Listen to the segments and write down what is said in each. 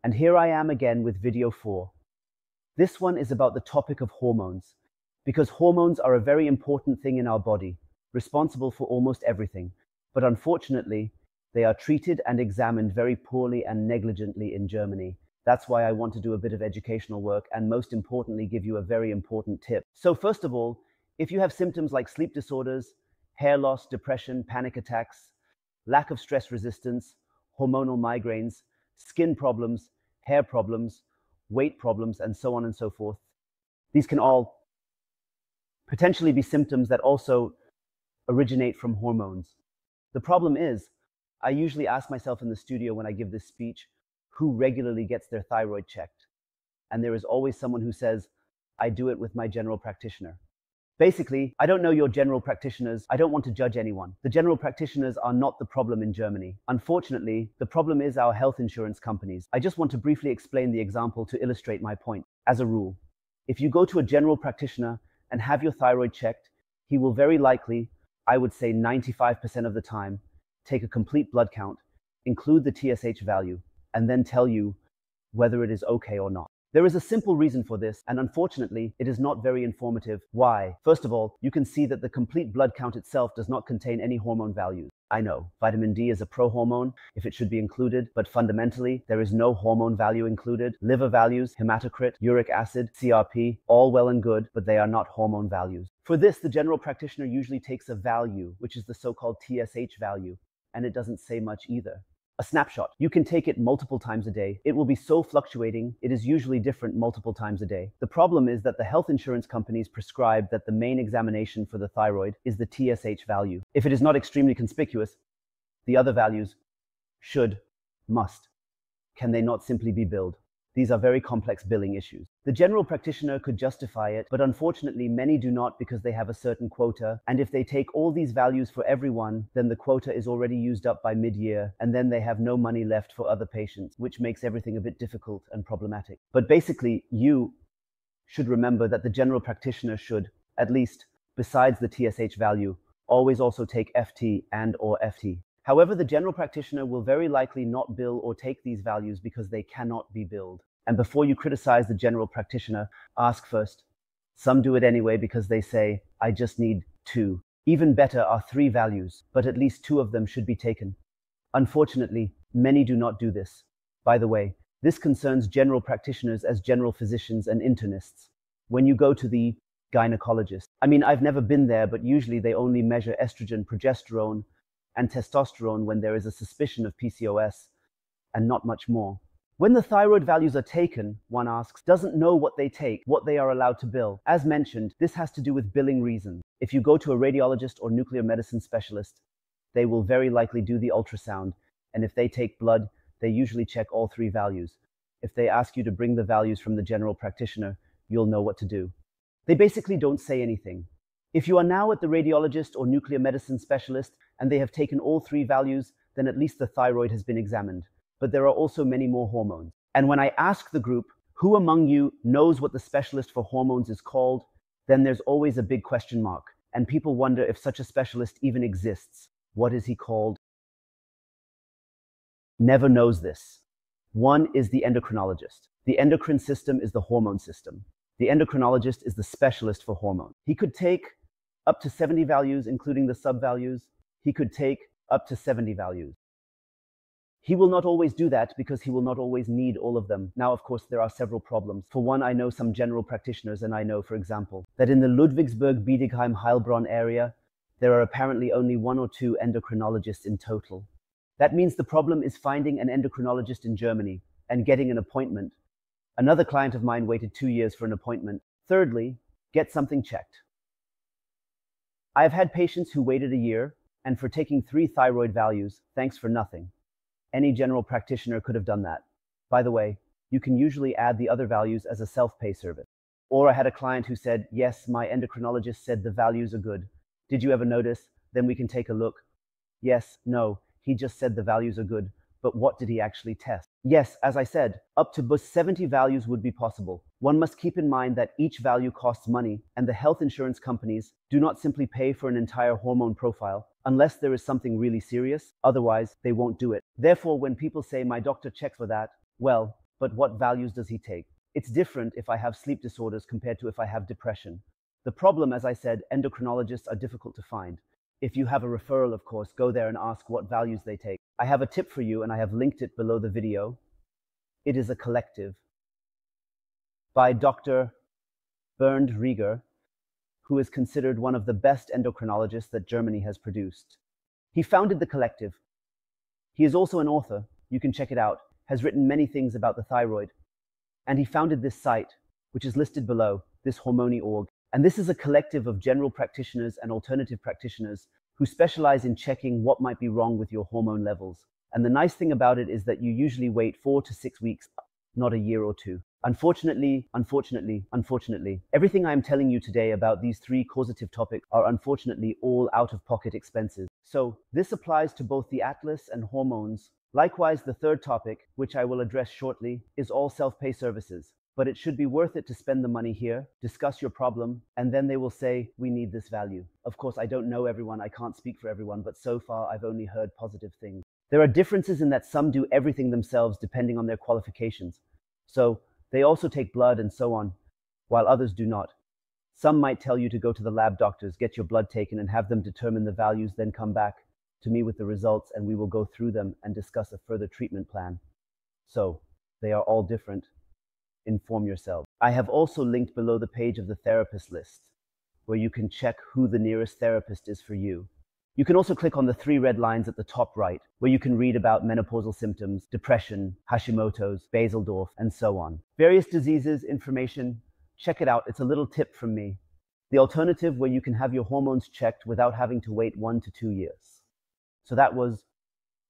And here I am again with video 4. This one is about the topic of hormones, because hormones are a very important thing in our body, responsible for almost everything. But unfortunately, they are treated and examined very poorly and negligently in Germany. That's why I want to do a bit of educational work and most importantly, give you a very important tip. So first of all, if you have symptoms like sleep disorders, hair loss, depression, panic attacks, lack of stress resistance, hormonal migraines, skin problems, hair problems, weight problems, and so on and so forth, these can all potentially be symptoms that also originate from hormones. The problem is, I usually ask myself in the studio when I give this speech, who regularly gets their thyroid checked? And there is always someone who says, I do it with my general practitioner. Basically, I don't know your general practitioners. I don't want to judge anyone. The general practitioners are not the problem in Germany. Unfortunately, the problem is our health insurance companies. I just want to briefly explain the example to illustrate my point. As a rule, if you go to a general practitioner and have your thyroid checked, he will very likely, I would say 95% of the time, take a complete blood count, include the TSH value, and then tell you whether it is okay or not. There is a simple reason for this, and unfortunately, it is not very informative. Why? First of all, you can see that the complete blood count itself does not contain any hormone values. I know, vitamin D is a prohormone if it should be included, but fundamentally, there is no hormone value included. Liver values, hematocrit, uric acid, CRP, all well and good, but they are not hormone values. For this, the general practitioner usually takes a value, which is the so-called TSH value, and it doesn't say much either. A snapshot. You can take it multiple times a day. It will be so fluctuating, it is usually different multiple times a day. The problem is that the health insurance companies prescribe that the main examination for the thyroid is the TSH value. If it is not extremely conspicuous, the other values should, must. Can they not simply be billed? These are very complex billing issues. The general practitioner could justify it, but unfortunately many do not because they have a certain quota, and if they take all these values for everyone, then the quota is already used up by mid-year, and then they have no money left for other patients, which makes everything a bit difficult and problematic. But basically, you should remember that the general practitioner should, at least, besides the TSH value, always also take FT and or FT. However, the general practitioner will very likely not bill or take these values because they cannot be billed. And before you criticize the general practitioner, ask first. Some do it anyway because they say, I just need 2. Even better are 3 values, but at least 2 of them should be taken. Unfortunately, many do not do this. By the way, this concerns general practitioners as general physicians and internists. When you go to the gynecologist, I've never been there, but usually they only measure estrogen, progesterone, and testosterone when there is a suspicion of PCOS, and not much more. When the thyroid values are taken, one asks, doesn't know what they take, what they are allowed to bill. As mentioned, this has to do with billing reasons. If you go to a radiologist or nuclear medicine specialist, they will very likely do the ultrasound, and if they take blood, they usually check all 3 values. If they ask you to bring the values from the general practitioner, you'll know what to do. They basically don't say anything. If you are now at the radiologist or nuclear medicine specialist and they have taken all 3 values, then at least the thyroid has been examined. But there are also many more hormones. And when I ask the group, who among you knows what the specialist for hormones is called, then there's always a big question mark. And people wonder if such a specialist even exists. What is he called? Never knows this. One is the endocrinologist. The endocrine system is the hormone system. The endocrinologist is the specialist for hormones. He could take up to 70 values, including the sub-values. He could take up to 70 values. He will not always do that because he will not always need all of them. Now, of course, there are several problems. For one, I know some general practitioners, and I know, for example, that in the Ludwigsburg, Bietigheim, Heilbronn area, there are apparently only 1 or 2 endocrinologists in total. That means the problem is finding an endocrinologist in Germany and getting an appointment. Another client of mine waited 2 years for an appointment. Thirdly, get something checked. I have had patients who waited a year, and for taking 3 thyroid values, thanks for nothing. Any general practitioner could have done that. By the way, you can usually add the other values as a self-pay service. Or I had a client who said, yes, my endocrinologist said the values are good. Did you ever notice? Then we can take a look. Yes, no, he just said the values are good. But what did he actually test? Yes, as I said, up to 70 values would be possible. One must keep in mind that each value costs money, and the health insurance companies do not simply pay for an entire hormone profile unless there is something really serious. Otherwise, they won't do it. Therefore, when people say my doctor checks for that, well, But what values does he take? It's different if I have sleep disorders compared to if I have depression. The problem, as I said, endocrinologists are difficult to find. If you have a referral, of course, go there and ask what values they take. I have a tip for you and I have linked it below the video. It is a collective by Dr. Bernd Rieger, who is considered one of the best endocrinologists that Germany has produced. He founded the collective. He is also an author. You can check it out. Has written many things about the thyroid. And he founded this site, which is listed below, this Hormony.org. And this is a collective of general practitioners and alternative practitioners who specialize in checking what might be wrong with your hormone levels. And the nice thing about it is that you usually wait 4 to 6 weeks, not a year or two. Unfortunately, everything I am telling you today about these 3 causative topics are unfortunately all out-of-pocket expenses. So this applies to both the Atlas and hormones. Likewise, the 3rd topic, which I will address shortly, is all self-pay services. But it should be worth it to spend the money here, discuss your problem, and then they will say, we need this value. Of course, I don't know everyone, I can't speak for everyone, but so far I've only heard positive things. There are differences in that some do everything themselves depending on their qualifications. So they also take blood and so on, while others do not. Some might tell you to go to the lab doctors, get your blood taken and have them determine the values, then come back to me with the results and we will go through them and discuss a further treatment plan. So they are all different. Inform yourself. I have also linked below the page of the therapist list, where you can check who the nearest therapist is for you. You can also click on the 3 red lines at the top right, where you can read about menopausal symptoms, depression, Hashimoto's, Baseldorf, and so on. Various diseases, information, check it out. It's a little tip from me. The alternative where you can have your hormones checked without having to wait 1 to 2 years. So that was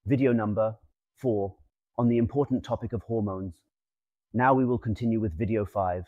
video number 4 on the important topic of hormones. Now we will continue with video 5,000.